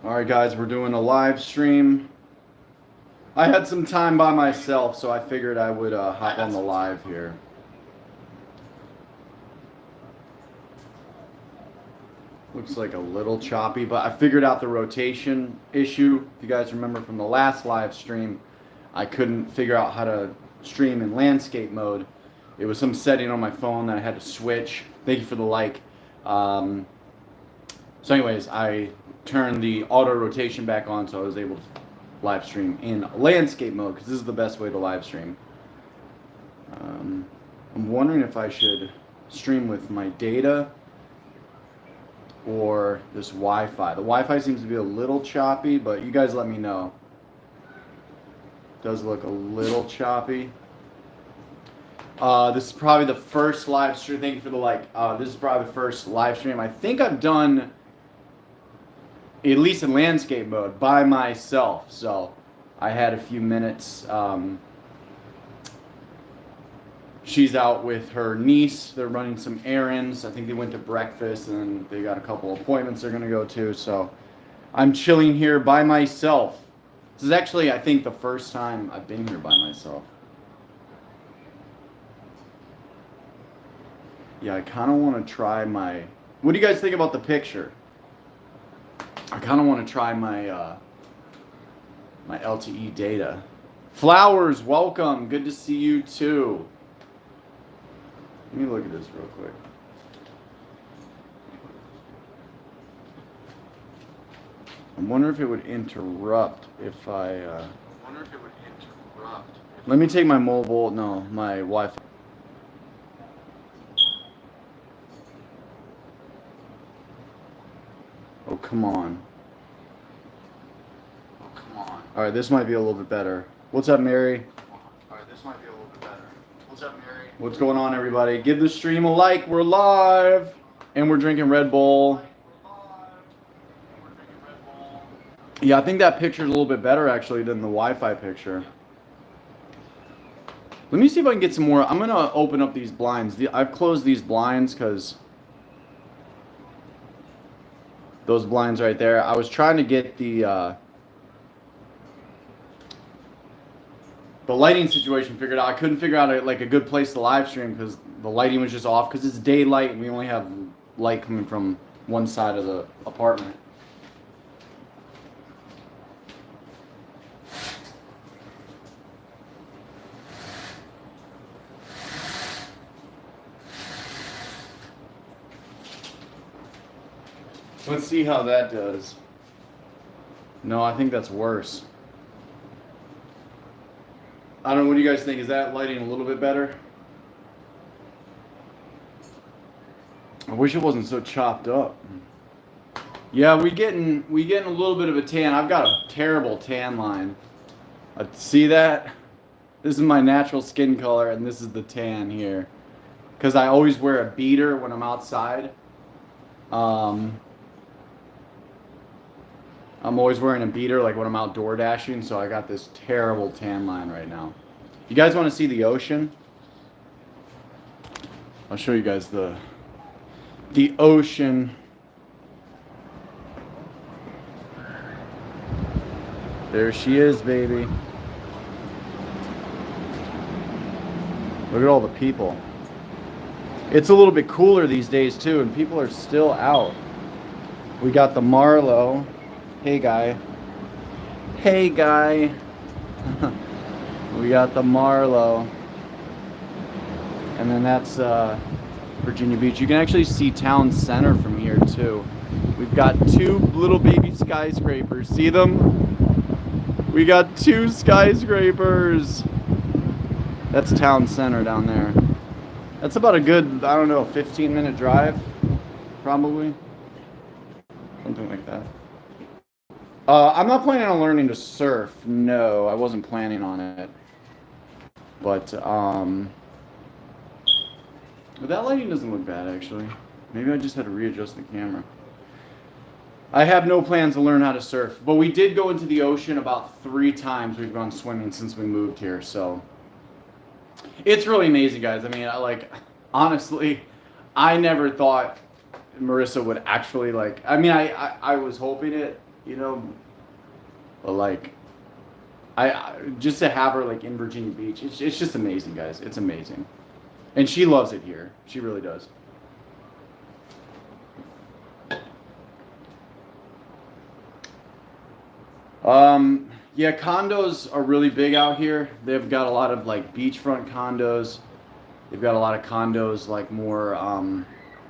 Alright guys, we're doing a live stream. I had some time by myself, so I figured I would hop on the live here. Looks like a little choppy, but I figured out the rotation issue. If you guys remember from the last live stream, I couldn't figure out how to stream in landscape mode. It was some setting on my phone that I had to switch. Thank you for the like. So anyways, I turned the auto rotation back on, so I was able to live stream in landscape mode, because this is the best way to live stream. I'm wondering if I should stream with my data or this Wi-Fi. The Wi-Fi seems to be a little choppy, but you guys let me know. It does look a little choppy. This is probably the first live stream. Thank you for the like. This is probably the first live stream I think I've done, at least in landscape mode, by myself. So I had a few minutes. She's out with her niece. They're running some errands. I think they went to breakfast, and they got a couple appointments they're going to go to. So I'm chilling here by myself. This is actually, I think, the first time I've been here by myself. Yeah, I kind of want to try my... What do you guys think about the picture? I kind of want to try my my LTE data. Flowers, welcome. Good to see you too. Let me look at this real quick. I wonder if it would interrupt if I... Let me take my mobile... No, my Wi-Fi. Oh, come on. Alright, this might be a little bit better. What's up, Mary? What's going on, everybody? Give the stream a like. We're live. And we're drinking Red Bull. Yeah, I think that picture is a little bit better, actually, than the Wi-Fi picture. Let me see if I can get some more. I'm going to open up these blinds. I've closed these blinds because... Those blinds right there. I was trying to get the lighting situation figured out. I couldn't figure out a good place to live stream because the lighting was just off because it's daylight and we only have light coming from one side of the apartment. Let's see how that does. No, I think that's worse. I don't know, what do you guys think? Is that lighting a little bit better? I wish it wasn't so chopped up. Yeah, we getting a little bit of a tan. I've got a terrible tan line. See that? This is my natural skin color, and this is the tan here. Because I always wear a beater when I'm outside. I'm always wearing a beater like when I'm outdoor dashing, so I got this terrible tan line right now. You guys want to see the ocean? I'll show you guys the ocean. There she is, baby. Look at all the people. It's a little bit cooler these days too, and people are still out. We got the Marlowe. Hey, guy. Hey, guy. We got the Marlowe. And then that's Virginia Beach. You can actually see town center from here, too. We've got two little baby skyscrapers. See them? We got two skyscrapers. That's town center down there. That's about a good, I don't know, 15-minute drive, probably. Something like that. I'm not planning on learning to surf. No, I wasn't planning on it. But, that lighting doesn't look bad, actually. Maybe I just had to readjust the camera. I have no plans to learn how to surf. But we did go into the ocean about 3 times. We've gone swimming since we moved here, so... It's really amazing, guys. I mean, honestly, I never thought Marissa would actually, I mean, I was hoping it, you know. But like, just to have her like in Virginia Beach, it's just amazing, guys. It's amazing, and she loves it here. She really does. Yeah, condos are really big out here. They've got a lot of like beachfront condos. They've got a lot of condos like more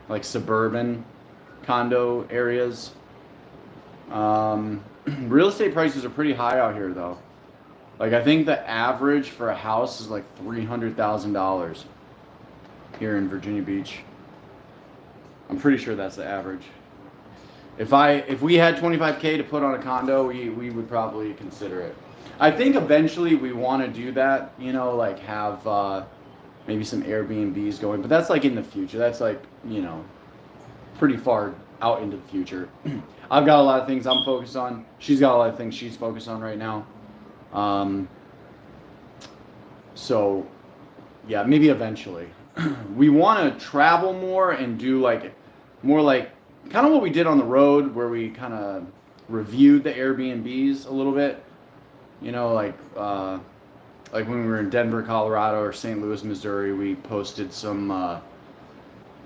like suburban condo areas. Real estate prices are pretty high out here though. Like I think the average for a house is like $300,000 here in Virginia Beach. I'm pretty sure that's the average. If we had 25K to put on a condo, we would probably consider it. I think eventually we want to do that, you know, like have maybe some Airbnbs going, but that's like in the future. That's like, you know, pretty far out into the future. I've got a lot of things I'm focused on. She's got a lot of things she's focused on right now. So yeah, maybe eventually. We want to travel more and do like more like kind of what we did on the road, where we kind of reviewed the Airbnbs a little bit, you know, like when we were in Denver, Colorado, or St. Louis, Missouri. We posted some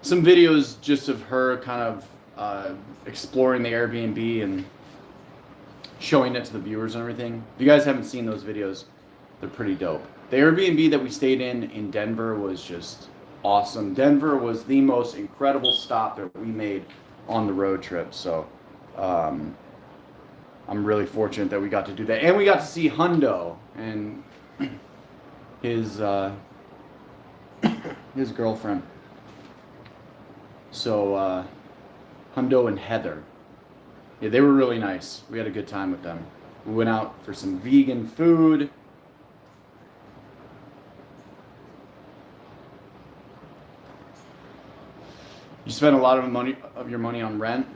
videos just of her kind of exploring the Airbnb and showing it to the viewers and everything. If you guys haven't seen those videos, they're pretty dope. The Airbnb that we stayed in Denver was just awesome. Denver was the most incredible stop that we made on the road trip. So I'm really fortunate that we got to do that. And we got to see Hundo and his girlfriend. So Hundo and Heather. Yeah, they were really nice. We had a good time with them. We went out for some vegan food. You spend a lot of your money on rent.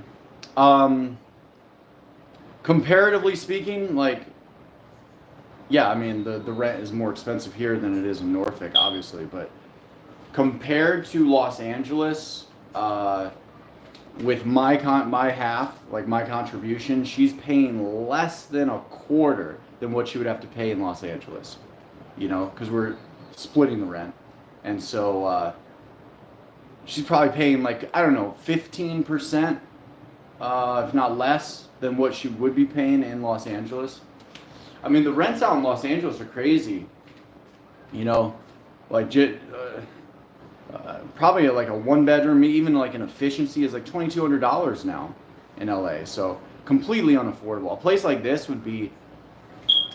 Comparatively speaking, like, yeah, I mean the rent is more expensive here than it is in Norfolk, obviously, but compared to Los Angeles, with my half, like my contribution, she's paying less than a quarter than what she would have to pay in Los Angeles, you know, because we're splitting the rent, and so she's probably paying like, I don't know, 15%, if not less, than what she would be paying in Los Angeles. I mean, the rents out in Los Angeles are crazy, you know, like probably like a one bedroom, even like an efficiency is like $2,200 now in LA. So completely unaffordable. A place like this would be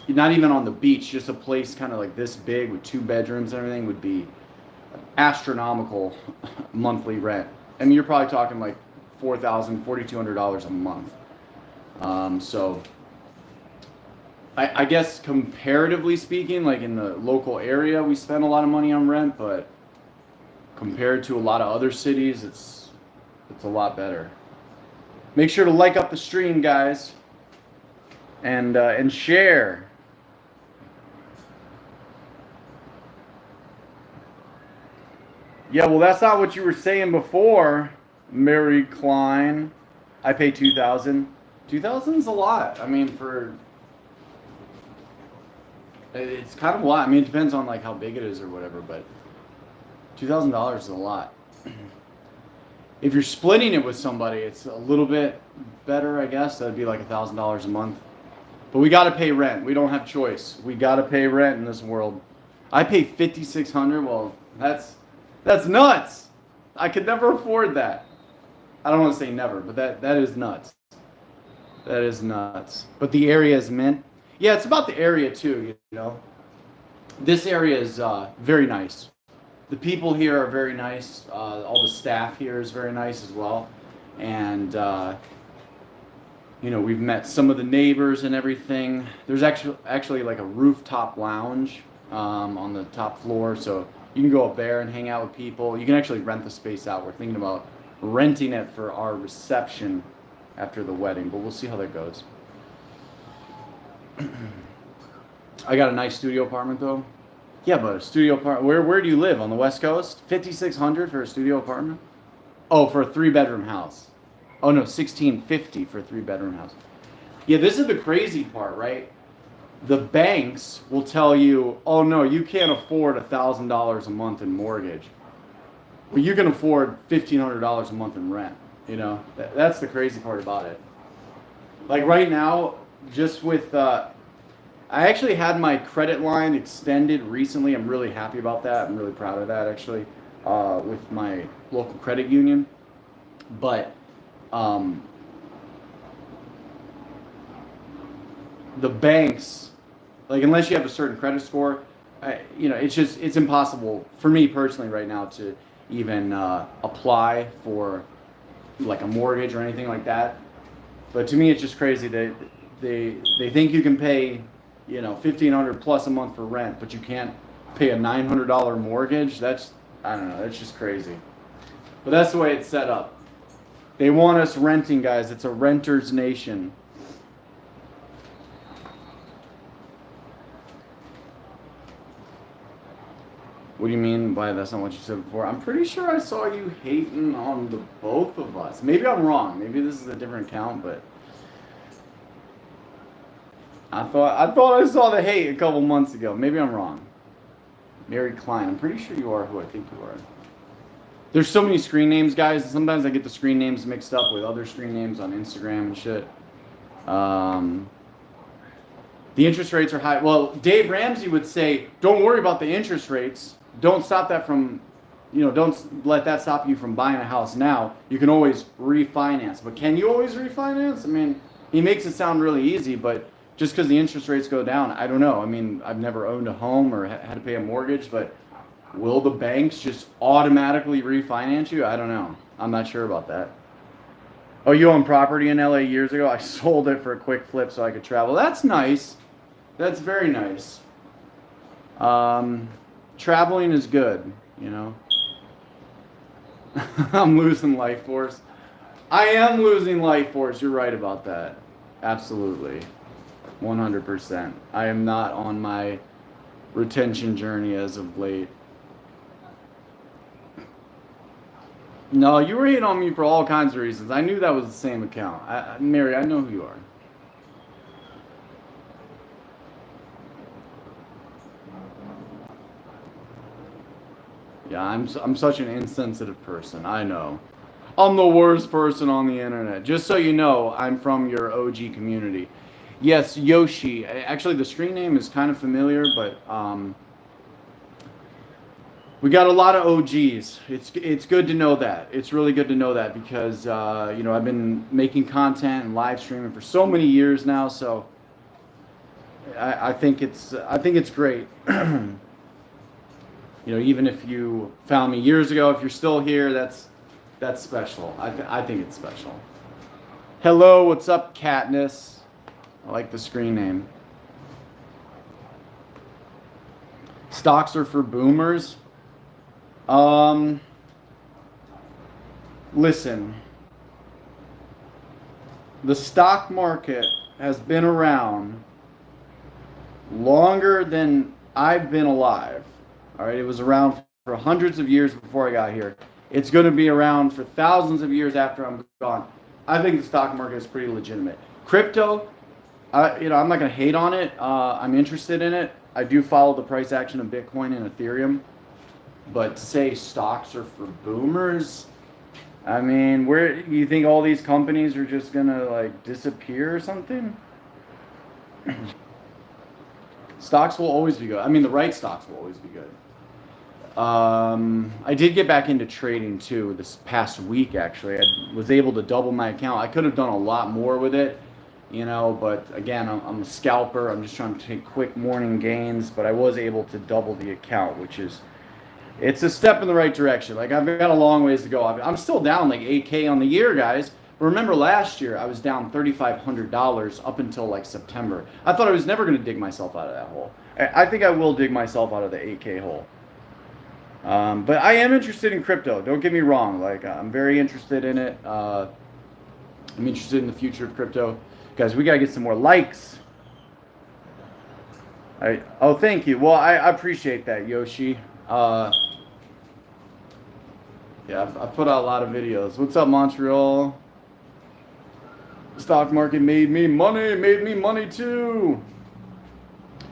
not even on the beach, just a place kind of like this big with 2 bedrooms and everything would be astronomical monthly rent. I mean, you're probably talking like $4,000, $4,200 a month. So I guess comparatively speaking, like in the local area, we spend a lot of money on rent, but compared to a lot of other cities, it's a lot better. Make sure to like up the stream, guys, and share. Yeah, well, that's not what you were saying before, Mary Klein. I pay $2,000. $2,000's a lot. I mean, it's kind of a lot. I mean, it depends on like how big it is or whatever, but $2,000 is a lot. If you're splitting it with somebody, it's a little bit better, I guess. That'd be like $1,000 a month. But we got to pay rent. We don't have choice. We got to pay rent in this world. I pay $5,600. Well, that's nuts. I could never afford that. I don't want to say never, but that is nuts. That is nuts. But the area is mint. Yeah, it's about the area too, you know. This area is very nice. The people here are very nice. All the staff here is very nice as well. And, you know, we've met some of the neighbors and everything. There's actually like a rooftop lounge on the top floor. So you can go up there and hang out with people. You can actually rent the space out. We're thinking about renting it for our reception after the wedding, but we'll see how that goes. I got a nice studio apartment though. Yeah, but a studio apartment. Where do you live? On the West Coast? $5,600 for a studio apartment? Oh, for a 3-bedroom house. Oh no, $1,650 for a 3-bedroom house. Yeah, this is the crazy part, right? The banks will tell you, oh no, you can't afford $1,000 a month in mortgage, but you can afford $1,500 a month in rent. You know, that's the crazy part about it. Like right now, just with, I actually had my credit line extended recently. I'm really happy about that. I'm really proud of that actually, with my local credit union. But the banks, like unless you have a certain credit score, it's impossible for me personally right now to even apply for like a mortgage or anything like that. But to me, it's just crazy that they think you can pay, $1,500 plus a month for rent, but you can't pay a $900 mortgage. I don't know. That's just crazy. But that's the way it's set up. They want us renting, guys. It's a renter's nation. What do you mean by that's not what you said before? I'm pretty sure I saw you hating on the both of us. Maybe I'm wrong. Maybe this is a different account, but I thought I saw the hate a couple months ago. Maybe I'm wrong. Mary Klein. I'm pretty sure you are who I think you are. There's so many screen names, guys. Sometimes I get the screen names mixed up with other screen names on Instagram and shit. The interest rates are high. Well, Dave Ramsey would say, don't worry about the interest rates. Don't stop that from, don't let that stop you from buying a house now. You can always refinance. But can you always refinance? I mean, he makes it sound really easy, but just because the interest rates go down, I don't know. I mean, I've never owned a home or had to pay a mortgage, but will the banks just automatically refinance you? I don't know. I'm not sure about that. Oh, you owned property in LA years ago? I sold it for a quick flip so I could travel. That's nice. That's very nice. Traveling is good, I'm losing life force. I am losing life force. You're right about that. Absolutely. 100%. I am not on my retention journey as of late. No, you were hating on me for all kinds of reasons. I knew that was the same account. Mary, I know who you are. Yeah, I'm such an insensitive person. I know. I'm the worst person on the internet. Just so you know, I'm from your OG community. Yes, Yoshi. Actually, the screen name is kind of familiar, but we got a lot of OGs. It's good to know that. It's really good to know that because I've been making content and live streaming for so many years now. So I think it's great. Even if you found me years ago, if you're still here, that's special. I think it's special. Hello, what's up, Katniss? I like the screen name. Stocks are for boomers. Listen. The stock market has been around longer than I've been alive. All right, it was around for hundreds of years before I got here. It's going to be around for thousands of years after I'm gone. I think the stock market is pretty legitimate. Crypto, I'm not going to hate on it. I'm interested in it. I do follow the price action of Bitcoin and Ethereum. But to say stocks are for boomers, I mean, where you think all these companies are just going to disappear or something? Stocks will always be good. I mean, the right stocks will always be good. I did get back into trading too this past week, actually. I was able to double my account. I could have done a lot more with it, but again, I'm a scalper. I'm just trying to take quick morning gains, but I was able to double the account, it's a step in the right direction. I've got a long ways to go. I'm still down like $8K on the year, guys. But remember last year, I was down $3,500 up until September. I thought I was never going to dig myself out of that hole. I think I will dig myself out of the 8K hole. But I am interested in crypto. Don't get me wrong. I'm very interested in it. I'm interested in the future of crypto. Guys, we got to get some more likes. Oh, thank you. Well, I appreciate that, Yoshi. Yeah, I've put out a lot of videos. What's up, Montreal? Stock market made me money too.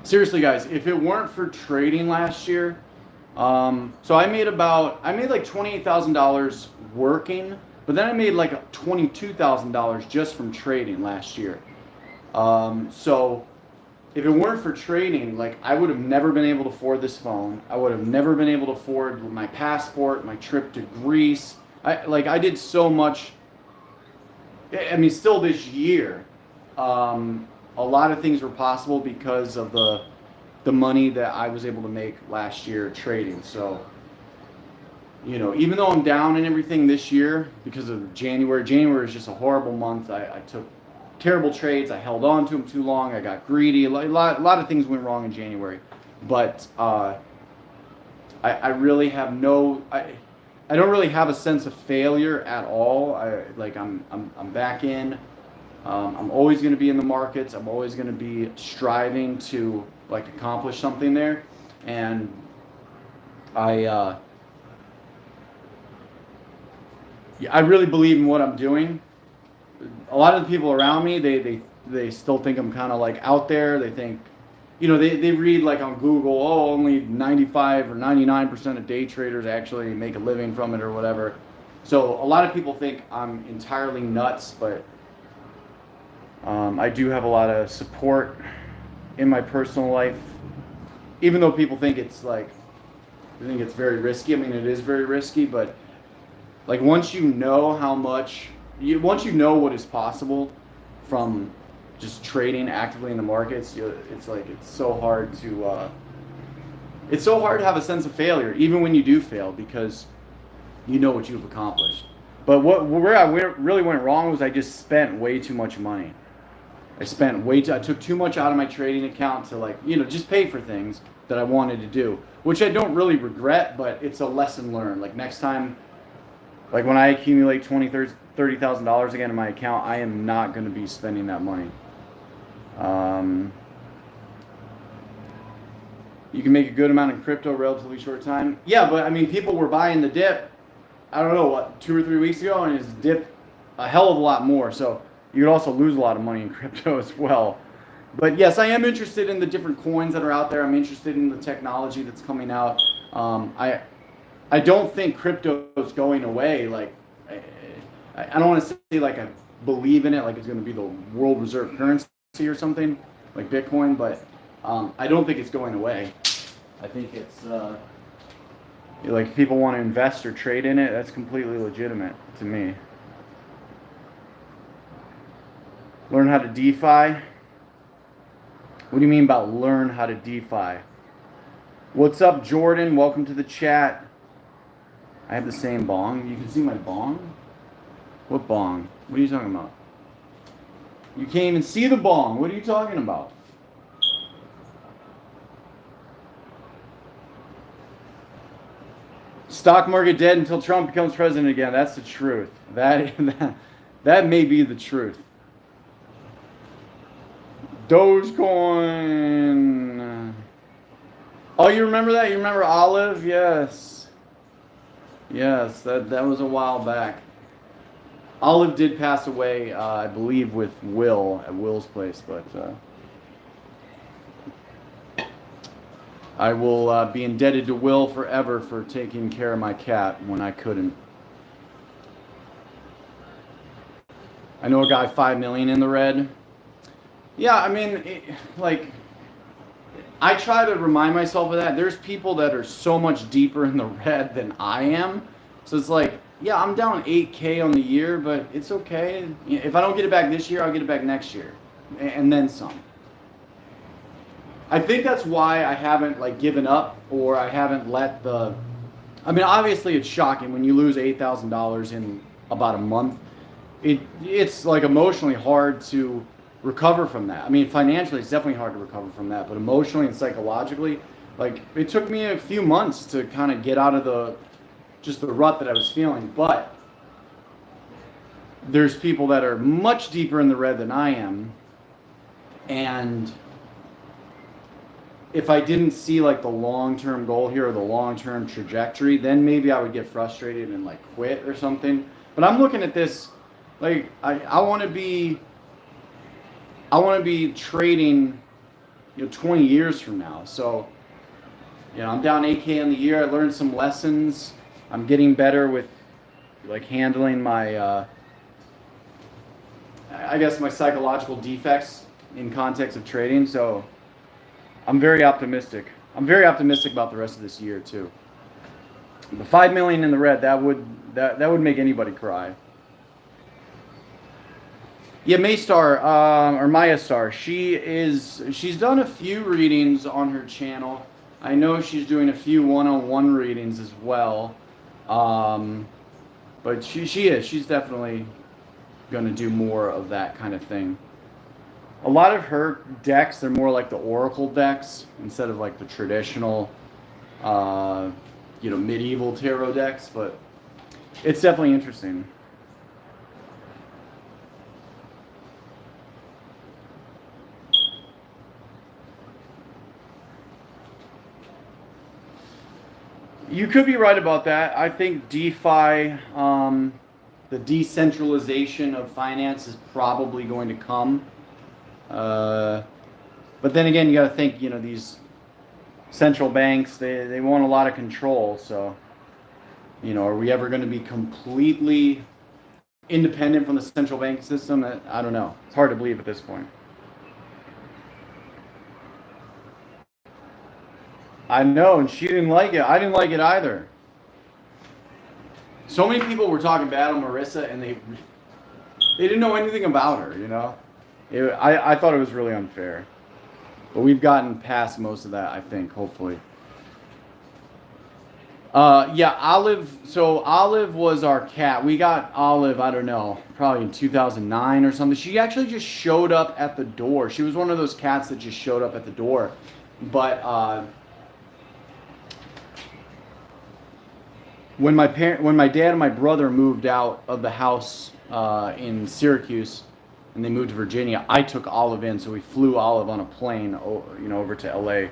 Seriously, guys, if it weren't for trading last year, so I made like $28,000 working, but then I made like $22,000 just from trading last year. So if it weren't for trading, like I would have never been able to afford this phone. I would have never been able to afford my passport, my trip to Greece. I did so much. I mean, still this year, a lot of things were possible because of the money that I was able to make last year trading. So, you know, even though I'm down and everything this year because of January is just a horrible month. I took terrible trades. I held on to them too long. I got greedy. A lot of things went wrong in January. But I really have I don't really have a sense of failure at all. I'm back in. I'm always going to be in the markets. I'm always going to be striving to like accomplish something there, and I really believe in what I'm doing. A lot of the people around me, they still think I'm kind of like out there. They think, you know, they read like on Google, oh, only 95 or 99% of day traders actually make a living from it or whatever. So a lot of people think I'm entirely nuts, but I do have a lot of support in my personal life. Even though people think it's like, I think it's very risky. I mean, it is very risky, but like once you know once you know what is possible from just trading actively in the markets, it's so hard to have a sense of failure, even when you do fail, because you know what you've accomplished. But where I really went wrong was I just spent way too much money. I took too much out of my trading account to like, you know, just pay for things that I wanted to do, which I don't really regret, but it's a lesson learned. Like next time, like when I accumulate $30,000 again in my account, I am not going to be spending that money. You can make a good amount in crypto relatively short time. Yeah, but I mean, people were buying the dip, I don't know, what, 2 or 3 weeks ago, and it's dipped a hell of a lot more. So you could also lose a lot of money in crypto as well. But yes, I am interested in the different coins that are out there. I'm interested in the technology that's coming out. I don't think crypto is going away. Like, I don't want to say like I believe in it, like it's going to be the world reserve currency or something like Bitcoin, but I don't think it's going away. I think it's like if people want to invest or trade in it, that's completely legitimate to me. Learn how to DeFi. What do you mean about learn how to DeFi? What's up, Jordan? Welcome to the chat. I have the same bong. You can see my bong? What bong? What are you talking about? You can't even see the bong. What are you talking about? Stock market dead until Trump becomes president again. That's the truth. That may be the truth. Dogecoin. Oh, you remember that? You remember Olive? Yes. Yes, that was a while back. Olive did pass away, I believe, with Will at Will's place, but I will be indebted to Will forever for taking care of my cat when I couldn't. I know a guy 5 million in the red. Yeah, I mean, I try to remind myself of that. There's people that are so much deeper in the red than I am. So it's like, yeah, I'm down 8K on the year, but it's okay. If I don't get it back this year, I'll get it back next year. And then some. I think that's why I haven't like given up, or I haven't let I mean, obviously it's shocking when you lose $8,000 in about a month. It's like emotionally hard to recover from that. I mean, financially it's definitely hard to recover from that, but emotionally and psychologically, like it took me a few months to kind of get out of the rut that I was feeling. But there's people that are much deeper in the red than I am, and if I didn't see like the long-term goal here or the long-term trajectory, then maybe I would get frustrated and like quit or something. But I'm looking at this like I want to be I want to be trading, 20 years from now. So, I'm down 8K in the year. I learned some lessons. I'm getting better with like handling my, I guess my psychological defects in context of trading. So I'm very optimistic. I'm very optimistic about the rest of this year too. The 5 million in the red, that would make anybody cry. Yeah, Maystar, or Maya Star, she's done a few readings on her channel. I know she's doing a few one-on-one readings as well. But she's definitely going to do more of that kind of thing. A lot of her decks, they're more like the Oracle decks instead of like the traditional, medieval tarot decks, but it's definitely interesting. You could be right about that. I think DeFi, the decentralization of finance is probably going to come. But then again, you got to think, these central banks, they want a lot of control. So, are we ever going to be completely independent from the central bank system? I don't know. It's hard to believe at this point. I know, and she didn't like it. I didn't like it either. So many people were talking bad on Marissa, and they didn't know anything about her, I thought it was really unfair. But we've gotten past most of that, I think, hopefully. Yeah, Olive. So Olive was our cat. We got Olive, I don't know, probably in 2009 or something. She actually just showed up at the door. She was one of those cats that just showed up at the door. But when my dad and my brother moved out of the house in Syracuse, and they moved to Virginia, I took Olive in. So we flew Olive on a plane, over to LA.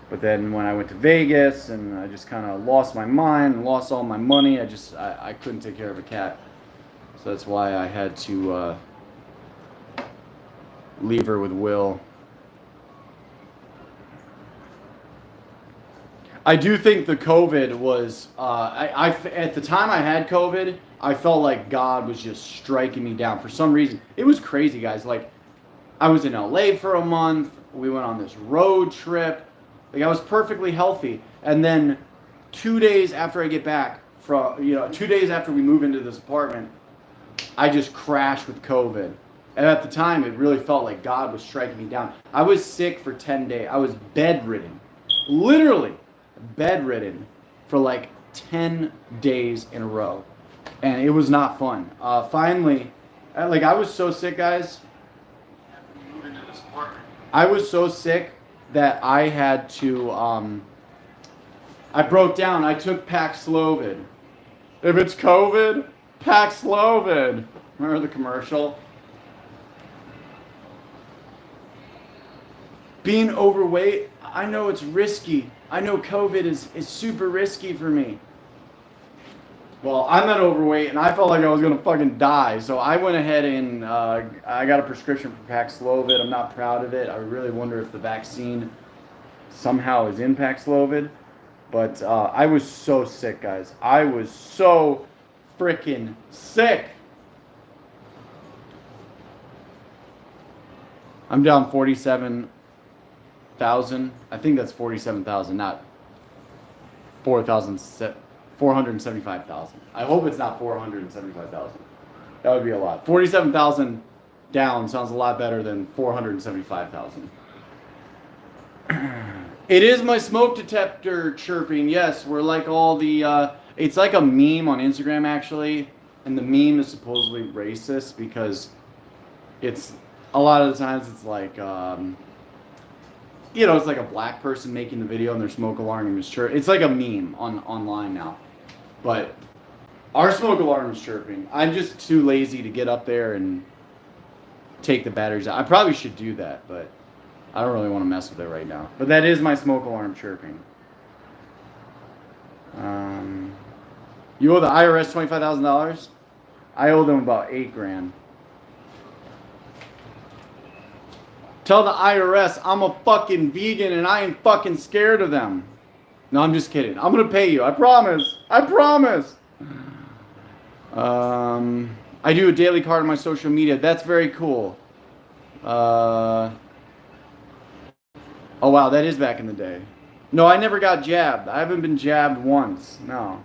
But then when I went to Vegas and I just kind of lost my mind and lost all my money, I couldn't take care of a cat. So that's why I had to leave her with Will. I do think the COVID was, at the time I had COVID, I felt like God was just striking me down for some reason. It was crazy, guys. Like, I was in LA for a month. We went on this road trip. Like, I was perfectly healthy. And then 2 days after I get back from, 2 days after we move into this apartment, I just crashed with COVID. And at the time, it really felt like God was striking me down. I was sick for 10 days. I was bedridden. Literally bedridden for like 10 days in a row. And it was not fun. Finally, I was so sick, guys. I was so sick that I had to, I broke down. I took Paxlovid. If it's COVID, Paxlovid. Remember the commercial? Being overweight, I know it's risky. I know COVID is super risky for me. Well, I'm not overweight, and I felt like I was going to fucking die. So I went ahead and I got a prescription for Paxlovid. I'm not proud of it. I really wonder if the vaccine somehow is in Paxlovid. But I was so sick, guys. I was so freaking sick. I'm down 47,000. I think that's 47,000, not 475,000. I hope it's not 475,000. That would be a lot. 47,000 down sounds a lot better than 475,000. It is my smoke detector chirping. Yes, we're like all the... it's like a meme on Instagram, actually. And the meme is supposedly racist because it's... A lot of the times it's like... it's like a black person making the video and their smoke alarm is chirping. It's like a meme online now. But our smoke alarm is chirping. I'm just too lazy to get up there and take the batteries out. I probably should do that, but I don't really want to mess with it right now. But that is my smoke alarm chirping. You owe the IRS $25,000? I owe them about $8,000. Tell the IRS I'm a fucking vegan and I ain't fucking scared of them. No, I'm just kidding. I'm gonna pay you. I promise. I promise. I do a daily card on my social media. That's very cool. Oh wow, that is back in the day. No, I never got jabbed. I haven't been jabbed once. No.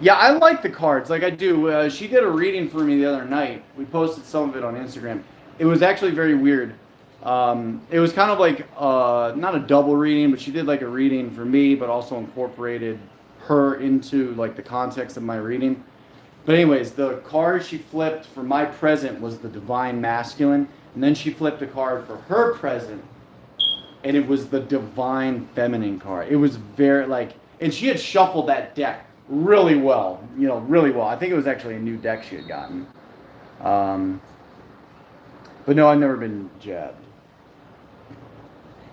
Yeah, I like the cards. Like I do. She did a reading for me the other night. We posted some of it on Instagram. It was actually very weird. It was kind of like not a double reading, but she did like a reading for me, but also incorporated her into like the context of my reading. But anyways, the card she flipped for my present was the Divine Masculine, and then she flipped the card for her present, and it was the Divine Feminine card. It was very like, and she had shuffled that deck really well, you know, really well. I think it was actually a new deck she had gotten. But no, I've never been jabbed.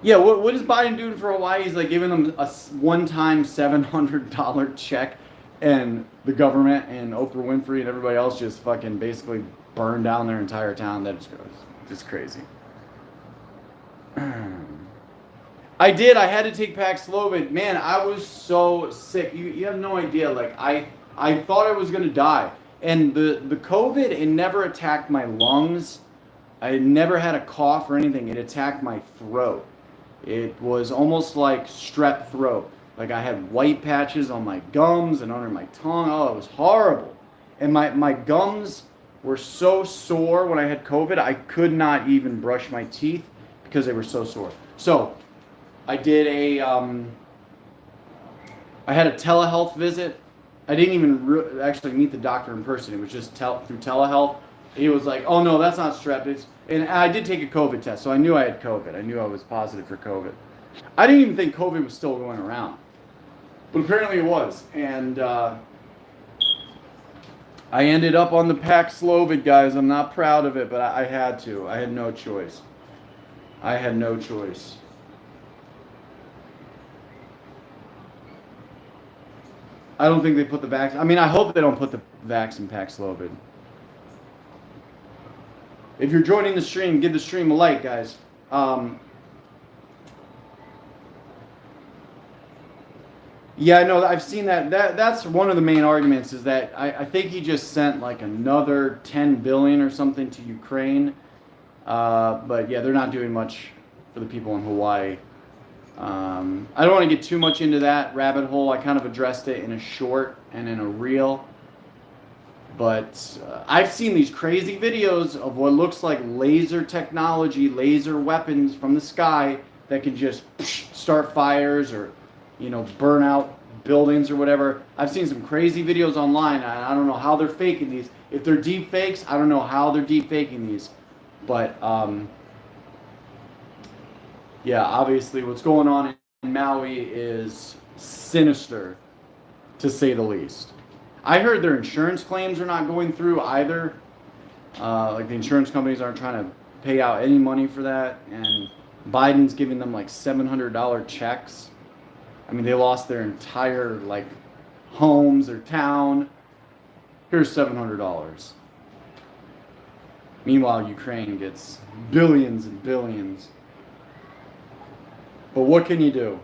Yeah, what is Biden doing for Hawaii? He's like giving them a one-time $700 check, and the government and Oprah Winfrey and everybody else just fucking basically burned down their entire town. That is just crazy. I did. I had to take Paxlovid. Man, I was so sick. You have no idea. Like I thought I was gonna die, and the COVID, it never attacked my lungs. I never had a cough or anything. It attacked my throat. It was almost like strep throat. Like I had white patches on my gums and under my tongue. Oh, it was horrible. And my gums were so sore when I had COVID, I could not even brush my teeth because they were so sore. So I did I had a telehealth visit. I didn't even actually meet the doctor in person. It was just through telehealth. He was like, oh no, that's not strep. And I did take a COVID test, so I knew I had COVID. I knew I was positive for COVID. I didn't even think COVID was still going around, but apparently it was. And I ended up on the Paxlovid, guys. I'm not proud of it, but I had to. I had no choice. I had no choice. I don't think they put the vaccine. I mean, I hope they don't put the vaccine Paxlovid. If you're joining the stream, give the stream a like, guys. Yeah, I know. I've seen that. That's one of the main arguments is that I think he just sent like another 10 billion or something to Ukraine. But yeah, they're not doing much for the people in Hawaii. I don't want to get too much into that rabbit hole. I kind of addressed it in a short and in a reel. But I've seen these crazy videos of what looks like laser technology, laser weapons from the sky that can just start fires or, you know, burn out buildings or whatever. I've seen some crazy videos online. I don't know how they're faking these. If they're deep fakes, I don't know how they're deep faking these. But yeah, obviously what's going on in Maui is sinister, to say the least. I heard their insurance claims are not going through either. Like the insurance companies aren't trying to pay out any money for that. And Biden's giving them like $700 checks. I mean, they lost their entire like homes, their town. Here's $700. Meanwhile, Ukraine gets billions and billions. But what can you do?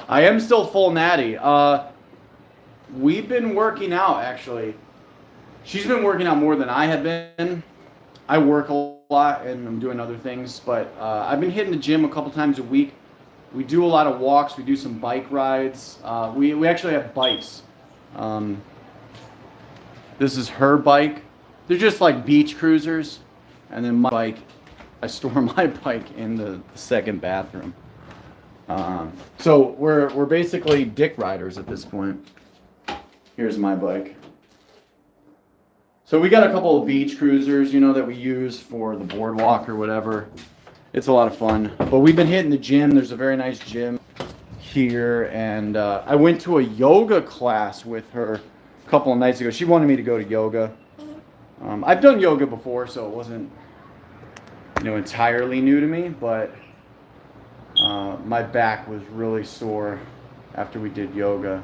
I am still full natty. We've been working out, actually. She's been working out more than I have been. I work a lot and I'm doing other things, but I've been hitting the gym a couple times a week. We do a lot of walks. We do some bike rides. We actually have bikes. This is her bike. They're just like beach cruisers. And then my bike, I store my bike in the second bathroom. So we're basically dick riders at this point. Here's my bike. So we got a couple of beach cruisers, you know, that we use for the boardwalk or whatever. It's a lot of fun. But we've been hitting the gym. There's a very nice gym here. And I went to a yoga class with her a couple of nights ago. She wanted me to go to yoga. I've done yoga before, so it wasn't, you know, entirely new to me. But my back was really sore after we did yoga.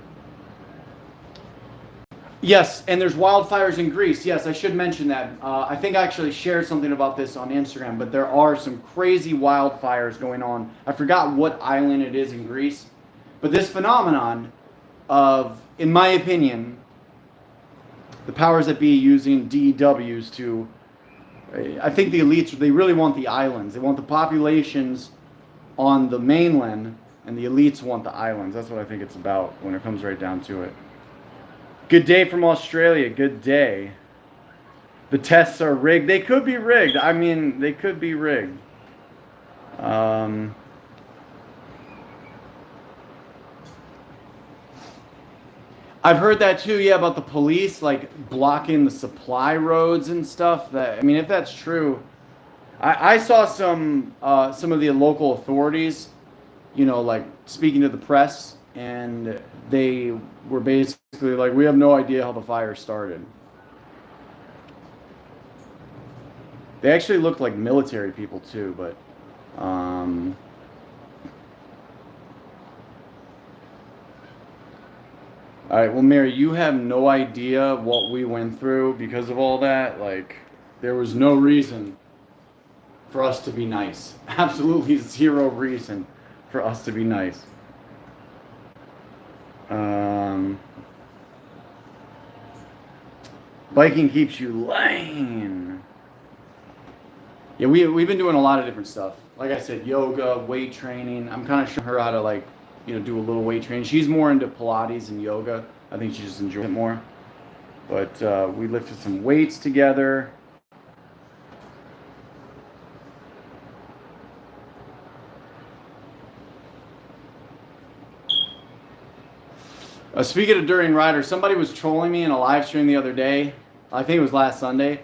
Yes, and there's wildfires in Greece. Yes, I should mention that. I think I actually shared something about this on Instagram, but there are some crazy wildfires going on. I forgot what island it is in Greece. But this phenomenon of, in my opinion, the powers that be using DEWs to, I think the elites, they really want the islands. They want the populations on the mainland, and the elites want the islands. That's what I think it's about when it comes right down to it. Good day from Australia. Good day. The tests are rigged. They could be rigged. I mean, they could be rigged. I've heard that too, yeah, about the police like blocking the supply roads and stuff. That, I mean, if that's true, I saw some of the local authorities, you know, like speaking to the press, and they were basically like, we have no idea how the fire started. They actually looked like military people too, but all right, well, Mary, you have no idea what we went through because of all that. Like, there was no reason for us to be nice. Absolutely zero reason for us to be nice. Biking keeps you lame. Yeah, we've been doing a lot of different stuff. Like I said, yoga, weight training. I'm kind of showing her how to, like, you know, do a little weight training. She's more into Pilates and yoga. I think she just enjoys it more. But we lifted some weights together. Speaking of during riders, somebody was trolling me in a live stream the other day. I think it was last Sunday.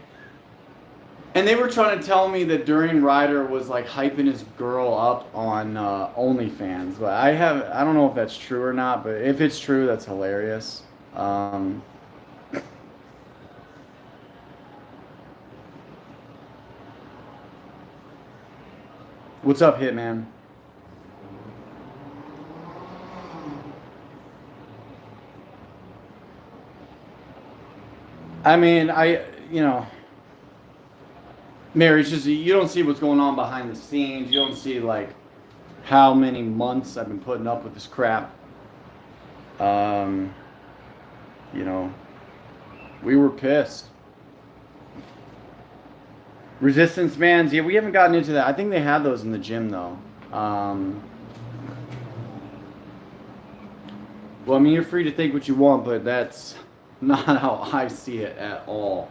And they were trying to tell me that During Rider was like hyping his girl up on OnlyFans, but I don't know if that's true or not. But if it's true, that's hilarious. What's up, Hitman? I mean, you know. Mary, it's just, you don't see what's going on behind the scenes. You don't see, like, how many months I've been putting up with this crap. You know, we were pissed. Resistance bands, yeah, we haven't gotten into that. I think they have those in the gym, though. Well, I mean, you're free to think what you want, but that's not how I see it at all.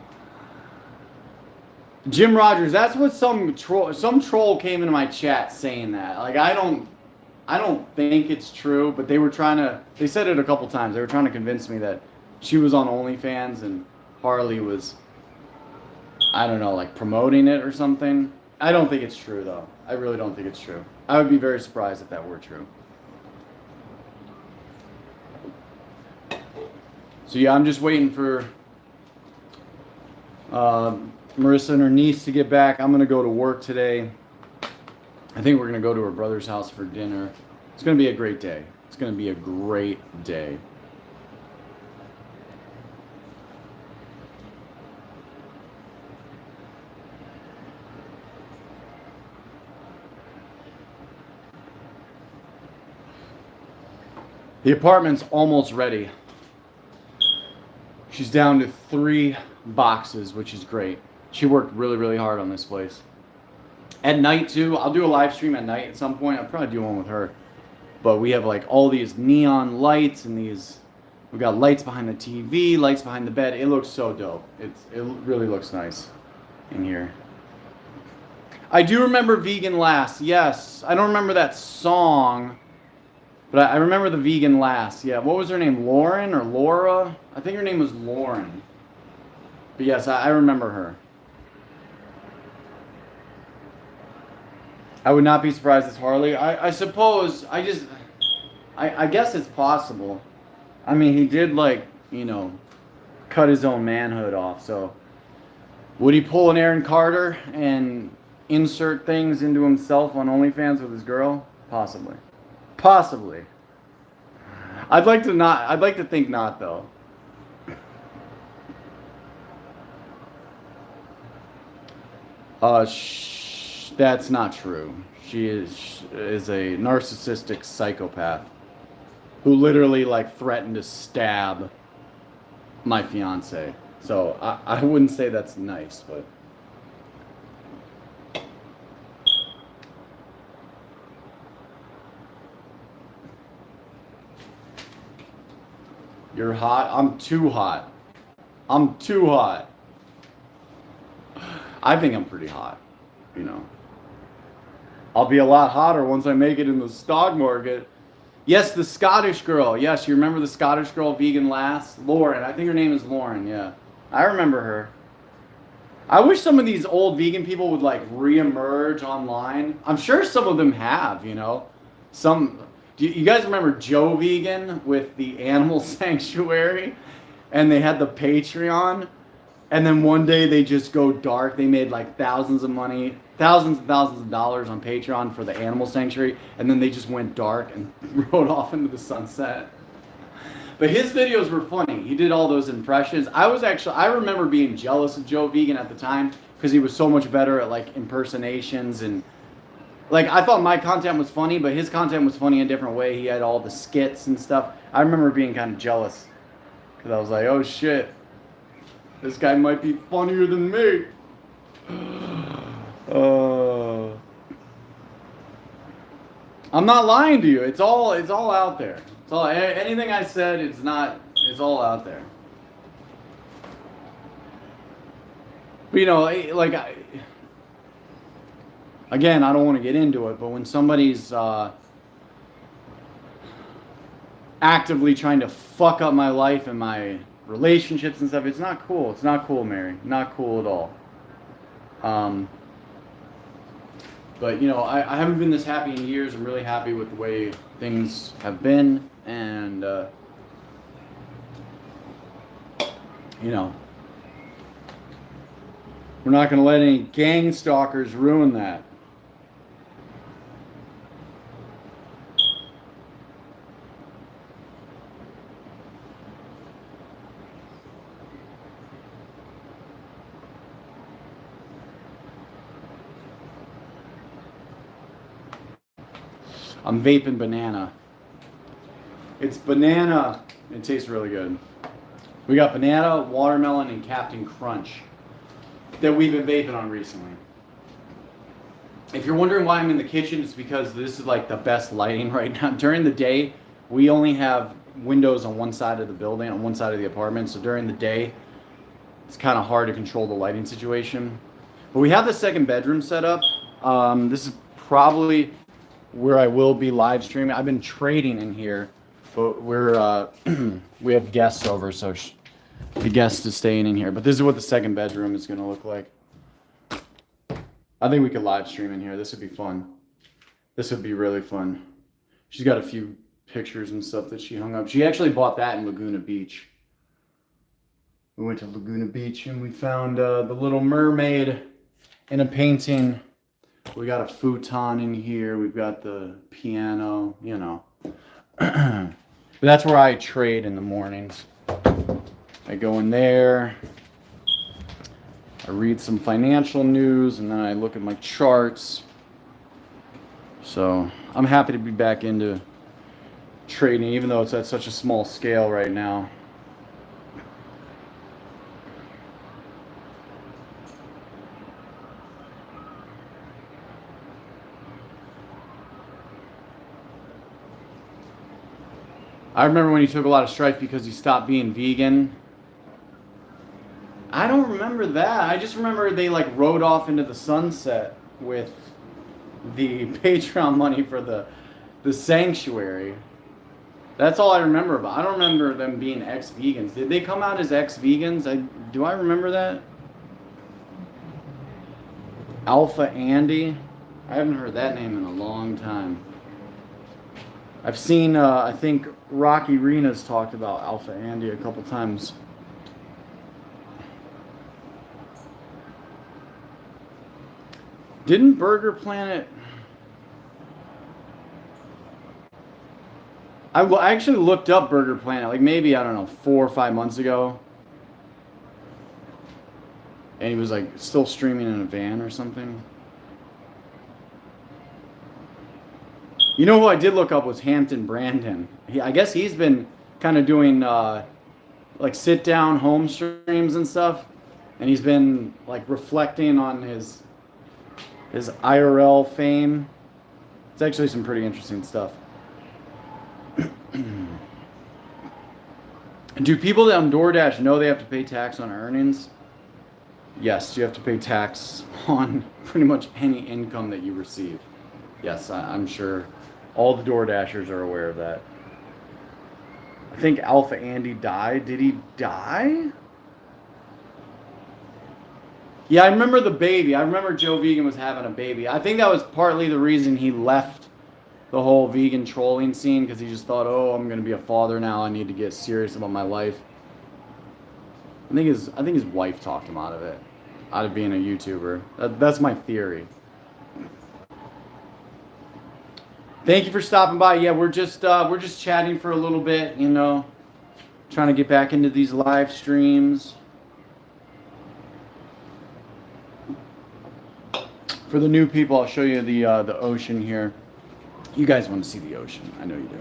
Jim Rogers, that's what some troll came into my chat saying that. Like, I don't think it's true, but they said it a couple times. They were trying to convince me that she was on OnlyFans and Harley was, I don't know, like promoting it or something. I don't think it's true, though. I really don't think it's true. I would be very surprised if that were true. So yeah, I'm just waiting for Marissa and her niece to get back. I'm going to go to work today. I think we're going to go to her brother's house for dinner. It's going to be a great day. It's going to be a great day. The apartment's almost ready. She's down to 3 boxes, which is great. She worked really, really hard on this place. At night, too, I'll do a live stream at night at some point. I'll probably do one with her. But we have, like, all these neon lights and these... We've got lights behind the TV, lights behind the bed. It looks so dope. It really looks nice in here. I do remember Vegan Last. Yes. I don't remember that song, but I remember the Vegan Last. Yeah, what was her name? Lauren or Laura? I think her name was Lauren. But yes, I remember her. I would not be surprised it's Harley. I suppose, I guess it's possible. I mean, he did, like, you know, cut his own manhood off, so. Would he pull an Aaron Carter and insert things into himself on OnlyFans with his girl? Possibly. Possibly. I'd like to think not, though. That's not true. She is a narcissistic psychopath who literally like threatened to stab my fiance. So I wouldn't say that's nice, but you're hot. I'm too hot. I'm too hot. I think I'm pretty hot, you know. I'll be a lot hotter once I make it in the stock market. Yes, the Scottish girl. Yes, you remember the Scottish girl, vegan last? Lauren. I think her name is Lauren, yeah. I remember her. I wish some of these old vegan people would like reemerge online. I'm sure some of them have, you know. Do you guys remember Joe Vegan with the animal sanctuary? And they had the Patreon. And then one day they just go dark. They made like thousands and thousands of dollars on Patreon for the animal sanctuary. And then they just went dark and rode off into the sunset. But his videos were funny. He did all those impressions. I remember being jealous of Joe Vegan at the time because he was so much better at like impersonations and like I thought my content was funny, but his content was funny in a different way. He had all the skits and stuff. I remember being kind of jealous because I was like, oh shit, this guy might be funnier than me. I'm not lying to you. It's all out there. It's all anything I said. It's all out there. But you know, like again, I don't want to get into it, but when somebody's actively trying to fuck up my life and my relationships and stuff, it's not cool. It's not cool, Mary. Not cool at all. But you know, I haven't been this happy in years. I'm really happy with the way things have been, and you know, we're not going to let any gang stalkers ruin that. I'm vaping banana. It's banana. It tastes really good. We got banana, watermelon, and Captain Crunch that we've been vaping on recently. If you're wondering why I'm in the kitchen, it's because this is like the best lighting right now. During the day, we only have windows on one side of the building, on one side of the apartment. So during the day, it's kind of hard to control the lighting situation. But we have the second bedroom set up. This is probably where I will be live streaming. I've been trading in here, but we're we have guests over, so the guest is staying in here. But this is what the second bedroom is going to look like. I think we could live stream in here. This would be fun. This would be really fun. She's got a few pictures and stuff that she hung up. She actually bought that in Laguna Beach. We went to Laguna Beach and we found the Little Mermaid in a painting. We got a futon in here. We've got the piano, you know. But that's where I trade in the mornings. I go in there. I read some financial news, and then I look at my charts. So I'm happy to be back into trading, even though it's at such a small scale right now. I remember when he took a lot of strife because he stopped being vegan. I don't remember that. I just remember they like rode off into the sunset with the Patreon money for the sanctuary. That's all I remember about. I don't remember them being ex-vegans. Did they come out as ex-vegans? Do I remember that? Alpha Andy? I haven't heard that name in a long time. I've seen, I think Rocky Rena's talked about Alpha Andy a couple times. Didn't Burger Planet... I actually looked up Burger Planet, like maybe, I don't know, 4 or 5 months ago. And he was like still streaming in a van or something. You know who I did look up was Hampton Brandon. I guess he's been kind of doing like sit down home streams and stuff, and he's been like reflecting on his IRL fame. It's actually some pretty interesting stuff. Do people that on DoorDash know they have to pay tax on earnings? Yes, you have to pay tax on pretty much any income that you receive. Yes, I'm sure all the DoorDashers are aware of that. I think Alpha Andy died. Did he die? Yeah, I remember the baby. I remember Joe Vegan was having a baby. I think that was partly the reason he left the whole vegan trolling scene, because he just thought, oh, I'm going to be a father now. I need to get serious about my life. I think his wife talked him out of being a YouTuber. That's my theory. Thank you for stopping by. Yeah, we're just chatting for a little bit, you know, trying to get back into these live streams. For the new people, I'll show you the ocean here. You guys want to see the ocean? I know you do.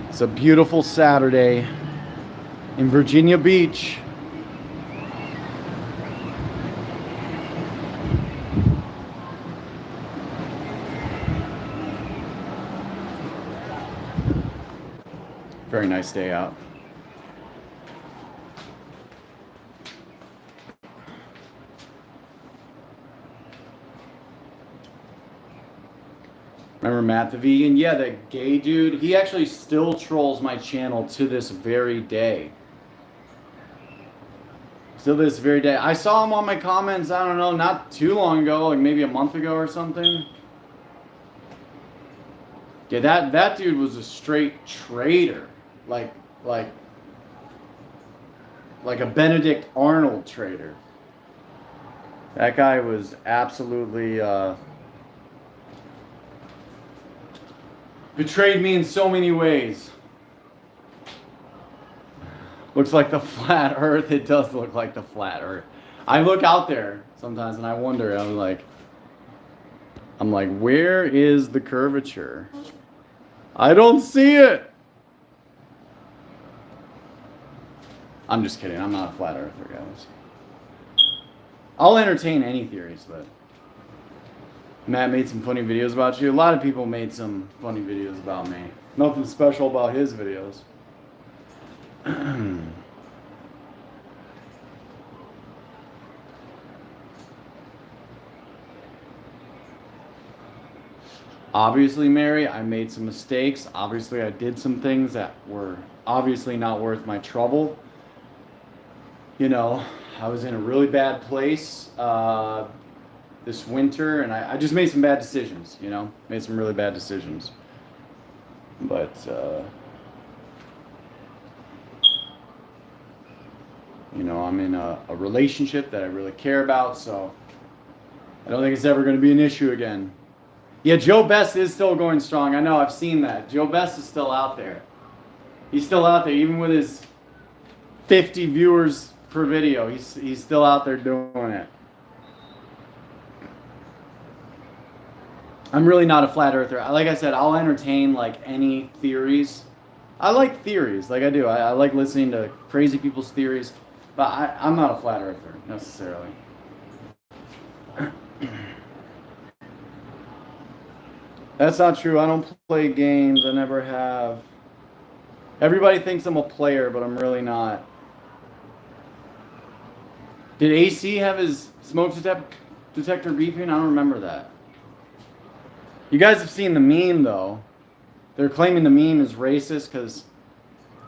It's a beautiful Saturday in Virginia Beach. Very nice day out. Remember Matt the Vegan? Yeah, that gay dude. He actually still trolls my channel to this very day. Still this very day. I saw him on my comments, I don't know, not too long ago, like maybe a month ago or something. Yeah, that dude was a straight traitor. Like a Benedict Arnold traitor. That guy was absolutely betrayed me in so many ways. Looks like the flat earth. It does look like the flat earth. I look out there sometimes and I wonder, I'm like, where is the curvature? I don't see it. I'm just kidding. I'm not a flat earther, guys. I'll entertain any theories, but Matt made some funny videos about you. A lot of people made some funny videos about me. Nothing special about his videos. Obviously, Mary, I made some mistakes. Obviously, I did some things that were obviously not worth my trouble. You know, I was in a really bad place this winter, and I just made some bad decisions, you know? Made some really bad decisions. But, you know, I'm in a relationship that I really care about, so I don't think it's ever going to be an issue again. Yeah, Joe Best is still going strong. I know, I've seen that. Joe Best is still out there. He's still out there, even with his 50 viewers per video. He's still out there doing it. I'm really not a flat earther. Like I said, I'll entertain like any theories. I like theories, like I do. I like listening to crazy people's theories, but I'm not a flat earther necessarily. That's not true. I don't play games. I never have. Everybody thinks I'm a player, but I'm really not. Did AC have his smoke detector beeping? I don't remember that. You guys have seen the meme, though. They're claiming the meme is racist because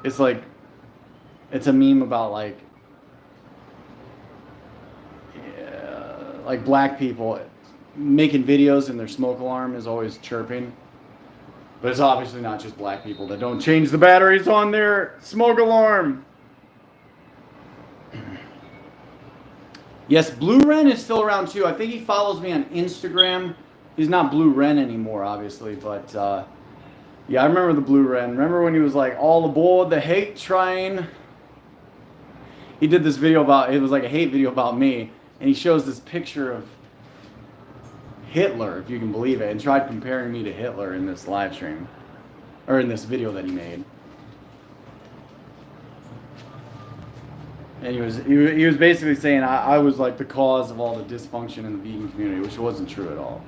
it's like, it's a meme about like black people making videos and their smoke alarm is always chirping. But it's obviously not just black people that don't change the batteries on their smoke alarm. Yes, Blue Ren is still around too. I think he follows me on Instagram. He's not Blue Ren anymore, obviously, but Yeah, I remember the Blue Wren. Remember when he was like, all aboard the hate train? He did this video about, it was like a hate video about me, and he shows this picture of Hitler, if you can believe it, and tried comparing me to Hitler in this live stream, or in this video that he made. And he was basically saying I was like the cause of all the dysfunction in the vegan community, which wasn't true at all.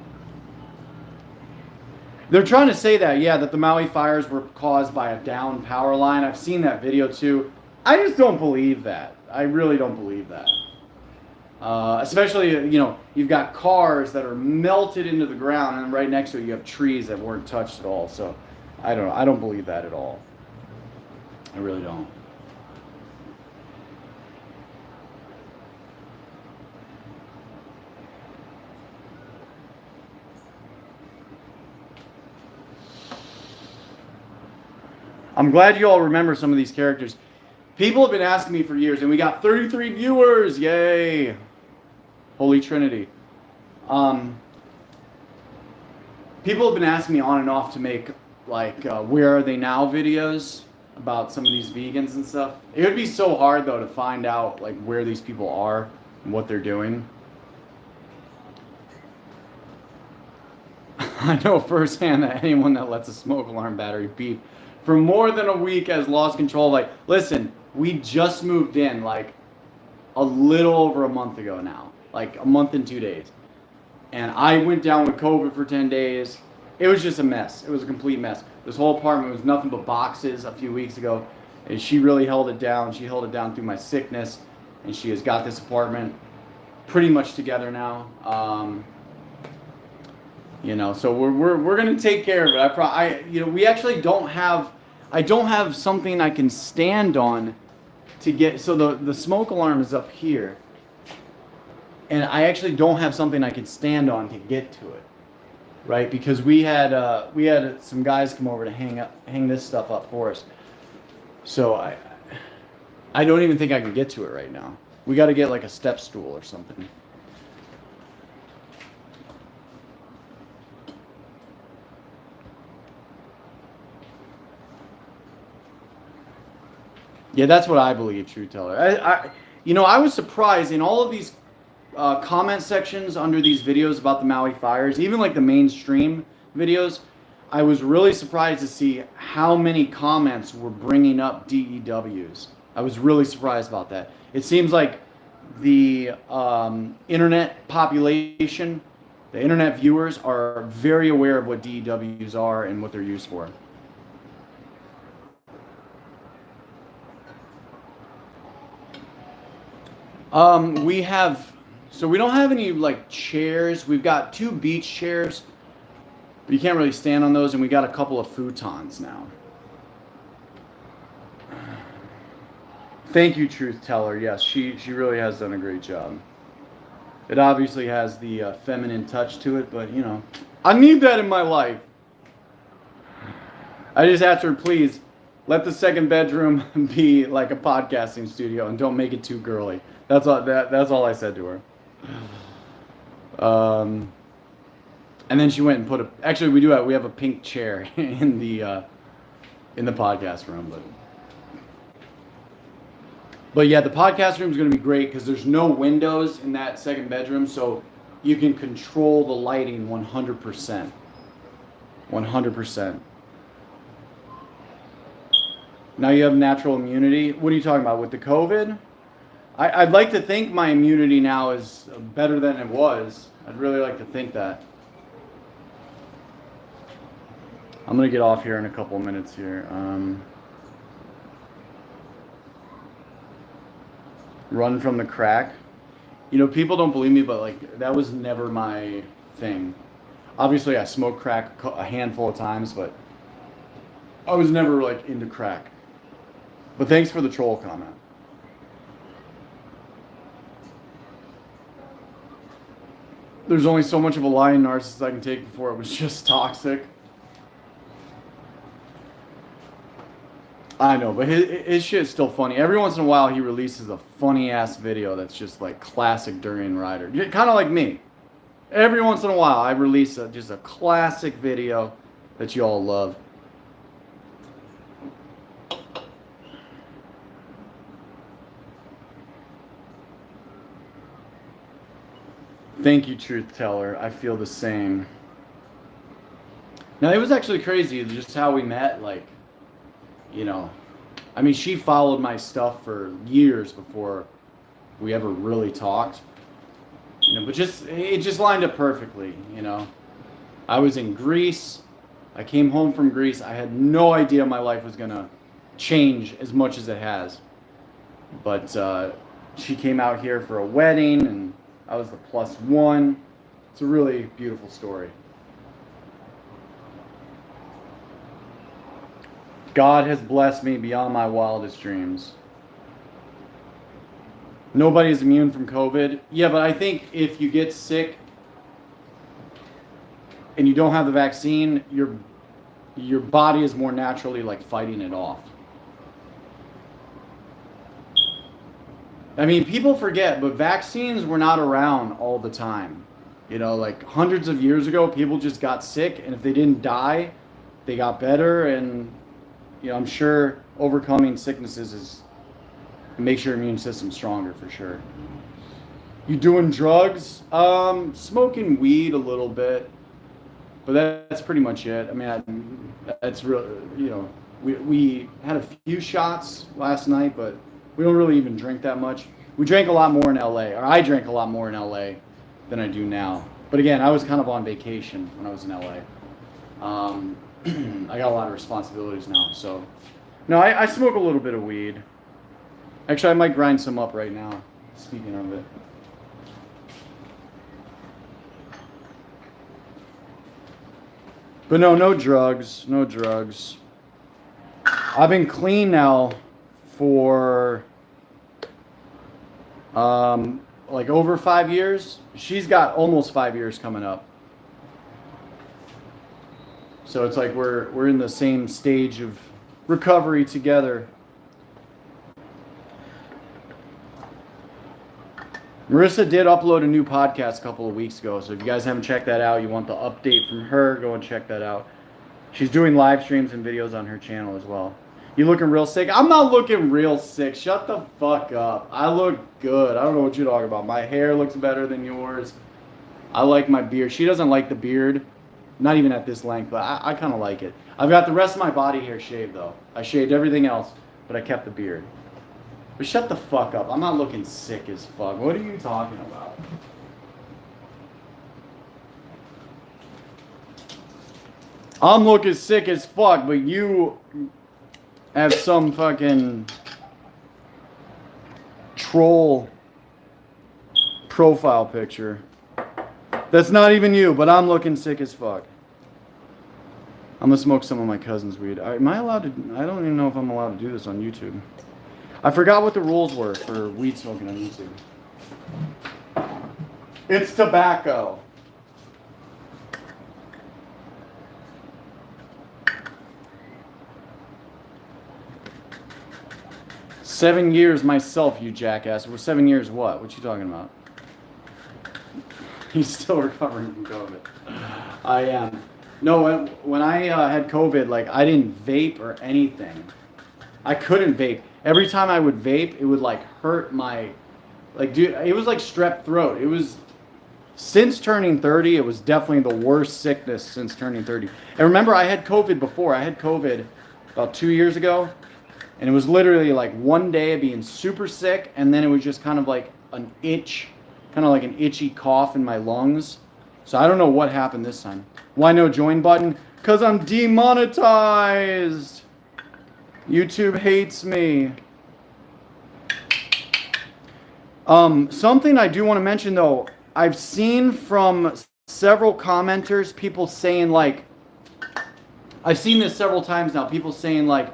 They're trying to say that, yeah, that the Maui fires were caused by a down power line. I've seen that video too. I just don't believe that. I really don't believe that. Especially, you know, you've got cars that are melted into the ground, and right next to it you have trees that weren't touched at all. So I don't know. I don't believe that at all. I really don't. I'm glad you all remember some of these characters. People have been asking me for years, and we got 33 viewers. Yay. Holy Trinity. People have been asking me on and off to make, like, where are they now videos about some of these vegans and stuff. It would be so hard, though, to find out, like, where these people are and what they're doing. I know firsthand that anyone that lets a smoke alarm battery beep for more than a week has lost control. Like, listen, we just moved in like a little over a month ago now, like a month and 2 days. And I went down with COVID for 10 days. It was just a mess. It was a complete mess. This whole apartment was nothing but boxes a few weeks ago. And she really held it down. She held it down through my sickness. And she has got this apartment pretty much together now. You know, so we're gonna take care of it. You know, we actually don't have. I don't have something I can stand on to get. So the smoke alarm is up here, and I actually don't have something I can stand on to get to it, right? Because we had some guys come over to hang this stuff up for us. So I don't even think I can get to it right now. We got to get like a step stool or something. Yeah, that's what I believe, True Teller. I was surprised in all of these comment sections under these videos about the Maui fires, even like the mainstream videos. I was really surprised to see how many comments were bringing up DEWs. I was really surprised about that. It seems like the internet population, the internet viewers, are very aware of what DEWs are and what they're used for. We don't have any like chairs. We've got 2 beach chairs, but you can't really stand on those, and we got a couple of futons now. Thank you, Truth Teller. Yes, she really has done a great job. It obviously has the feminine touch to it, but you know, I need that in my life. I just asked her, please, let the second bedroom be like a podcasting studio and don't make it too girly. That's all I said to her. And then she went and put actually we have a pink chair in the podcast room, but yeah, the podcast room is going to be great because there's no windows in that second bedroom, so you can control the lighting 100%. 100%. Now you have natural immunity. What are you talking about with the COVID? I'd like to think my immunity now is better than it was. I'd really like to think that. I'm going to get off here in a couple of minutes here. Run from the crack. You know, people don't believe me, but like that was never my thing. Obviously, I smoked crack a handful of times, but I was never like into crack. But thanks for the troll comment. There's only so much of a lying narcissist I can take before it was just toxic. I know, but his shit is still funny. Every once in a while, he releases a funny-ass video that's just like classic Durian Rider. Kind of like me. Every once in a while, I release just a classic video that you all love. Thank you, truth teller. I feel the same. Now, it was actually crazy just how we met. Like, you know, I mean, she followed my stuff for years before we ever really talked. You know, but it just lined up perfectly, you know. I was in Greece. I came home from Greece. I had no idea my life was going to change as much as it has. But she came out here for a wedding, and I was the +1. It's a really beautiful story. God has blessed me beyond my wildest dreams. Nobody's immune from COVID. Yeah, but I think if you get sick and you don't have the vaccine, your body is more naturally like fighting it off. I mean, people forget, but vaccines were not around all the time. You know, like hundreds of years ago, people just got sick, and if they didn't die, they got better. And you know, I'm sure overcoming sicknesses makes your immune system stronger for sure. You doing drugs? Smoking weed a little bit, but that's pretty much it. I mean, that's real. You know, we had a few shots last night, but we don't really even drink that much. We drank a lot more in LA, or I drank a lot more in LA than I do now. But again, I was kind of on vacation when I was in LA. I got a lot of responsibilities now, so no, I smoke a little bit of weed. Actually, I might grind some up right now, speaking of it. But no drugs, no drugs. I've been clean now for like over 5 years. She's got almost 5 years coming up. So it's like we're in the same stage of recovery together. Marissa did upload a new podcast a couple of weeks ago, so if you guys haven't checked that out, you want the update from her, go and check that out. She's doing live streams and videos on her channel as well. You looking real sick? I'm not looking real sick. Shut the fuck up. I look good. I don't know what you're talking about. My hair looks better than yours. I like my beard. She doesn't like the beard. Not even at this length, but I kind of like it. I've got the rest of my body hair shaved, though. I shaved everything else, but I kept the beard. But shut the fuck up. I'm not looking sick as fuck. What are you talking about? I'm looking sick as fuck, but you have some fucking troll profile picture. That's not even you, but I'm looking sick as fuck. I'm gonna smoke some of my cousin's weed. Am I allowed to? I don't even know if I'm allowed to do this on YouTube. I forgot what the rules were for weed smoking on YouTube. It's tobacco. "7 years myself, you jackass." Well, 7 years what? What you talking about? He's still recovering from COVID. I am. No, when I had COVID, like I didn't vape or anything. I couldn't vape. Every time I would vape, it would like hurt my, like, dude, it was like strep throat. It was, since turning 30, it was definitely the worst sickness since turning 30. And remember, I had COVID before. I had COVID about 2 years ago. And it was literally like one day of being super sick, and then it was just kind of like an itch, kind of like an itchy cough in my lungs. So I don't know what happened this time. Why no join button? Because I'm demonetized. YouTube hates me. Something I do want to mention though, I've seen from several commenters, people saying like, I've seen this several times now, people saying like,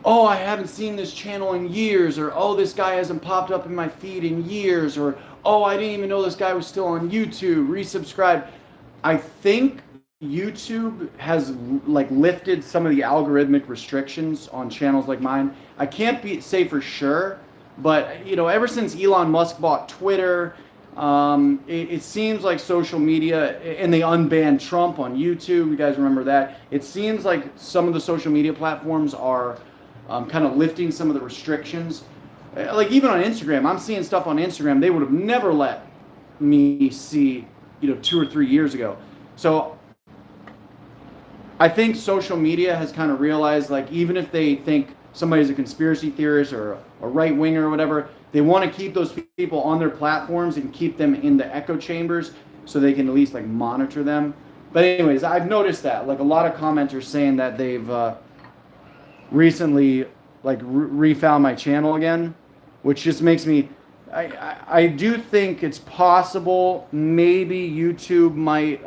"Oh, I haven't seen this channel in years," or "Oh, this guy hasn't popped up in my feed in years," or "Oh, I didn't even know this guy was still on YouTube, resubscribe." I think YouTube has like lifted some of the algorithmic restrictions on channels like mine. I can't say for sure, but you know, ever since Elon Musk bought Twitter, it seems like social media, and they unbanned Trump on YouTube. You guys remember that? It seems like some of the social media platforms are kind of lifting some of the restrictions. Like even on Instagram, I'm seeing stuff on Instagram they would have never let me see, 2 or 3 years ago. So I think social media has kind of realized, like, even if they think somebody's a conspiracy theorist or a right winger or whatever, they want to keep those people on their platforms and keep them in the echo chambers so they can at least like monitor them. But anyways, I've noticed that like a lot of commenters saying that they've recently like refound my channel again, which just makes me, I do think it's possible maybe YouTube might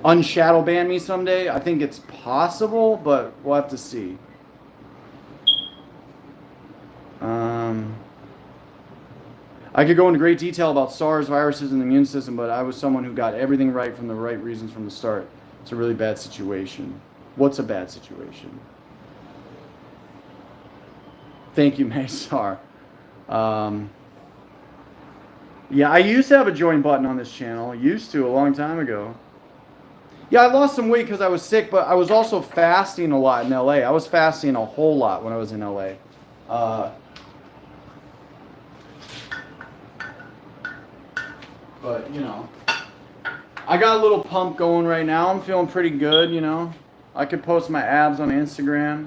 unshadow ban me someday. I think it's possible, but we'll have to see. I could go into great detail about SARS, viruses, and the immune system, but I was someone who got everything right from the right reasons from the start. It's a really bad situation. What's a bad situation? Thank you, Maysar. Yeah, I used to have a join button on this channel. Used to a long time ago. Yeah, I lost some weight because I was sick, but I was also fasting a lot in LA. I was fasting a whole lot when I was in LA. But, I got a little pump going right now. I'm feeling pretty good, I could post my abs on Instagram.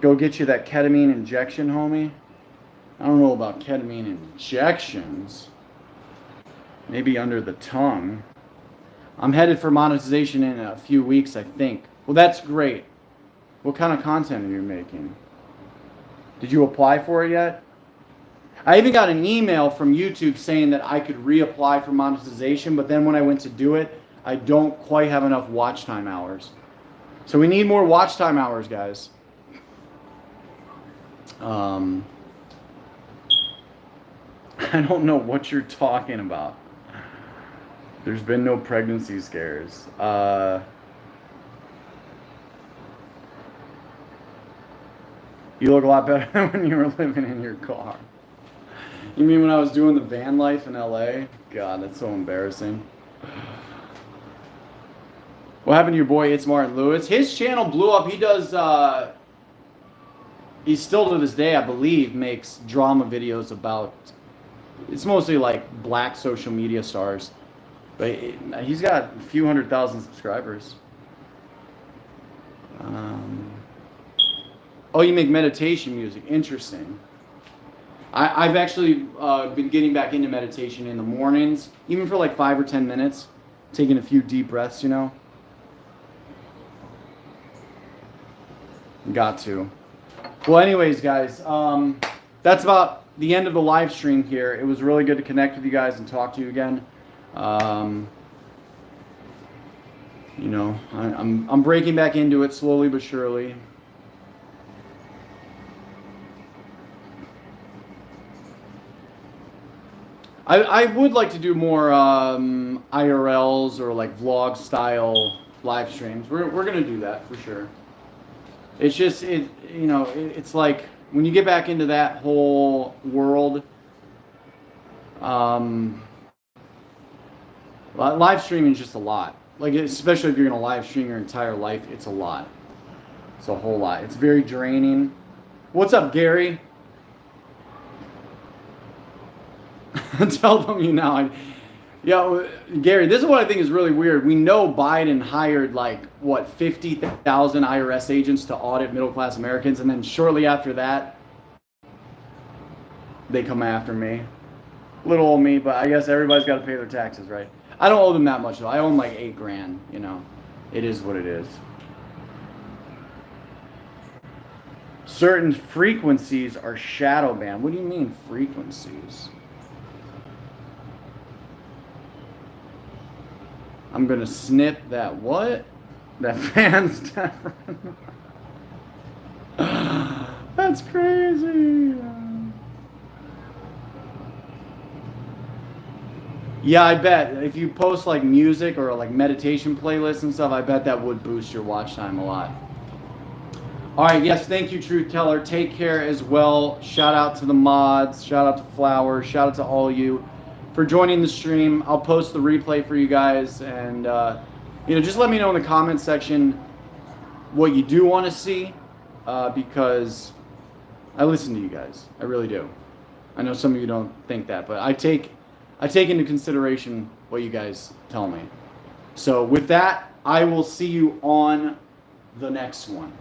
Go get you that ketamine injection, homie. I don't know about ketamine injections. Maybe under the tongue. I'm headed for monetization in a few weeks, I think. Well, that's great. What kind of content are you making? Did you apply for it yet? I even got an email from YouTube saying that I could reapply for monetization, but then when I went to do it, I don't quite have enough watch time hours. So we need more watch time hours, guys. I don't know what you're talking about. There's been no pregnancy scares. You look a lot better than when you were living in your car. You mean when I was doing the van life in LA? God, that's so embarrassing. What happened to your boy, It's Martin Lewis? His channel blew up. He does, he still to this day, I believe, makes drama videos about, it's mostly like black social media stars. But he's got a few 100,000 subscribers. Oh, you make meditation music. Interesting. I've actually been getting back into meditation in the mornings, even for like 5 or 10 minutes, taking a few deep breaths, Got to. Well, anyways, guys, that's about the end of the live stream here. It was really good to connect with you guys and talk to you again. I'm breaking back into it slowly but surely. I would like to do more IRLs or like vlog style live streams. We're gonna do that for sure. It's just it's like when you get back into that whole world, live streaming is just a lot. Like, especially if you're gonna live stream your entire life, it's a lot. It's a whole lot. It's very draining. What's up, Gary? Tell them yeah, Gary, this is what I think is really weird. We know Biden hired 50,000 IRS agents to audit middle-class Americans, and then shortly after that, they come after me. Little old me, but I guess everybody's got to pay their taxes, right? I don't owe them that much though. I owe them like $8,000. It is what it is. Certain frequencies are shadow banned. What do you mean frequencies? I'm gonna snip that what? That fan's different. That's crazy. Yeah, I bet if you post like music or like meditation playlists and stuff, I bet that would boost your watch time a lot. All right, yes, thank you, Truth Teller. Take care as well. Shout out to the mods. Shout out to Flowers. Shout out to all you for joining the stream. I'll post the replay for you guys, and just let me know in the comment section what you do want to see. because I listen to you guys. I really do. I know some of you don't think that, but I take into consideration what you guys tell me. So with that, I will see you on the next one.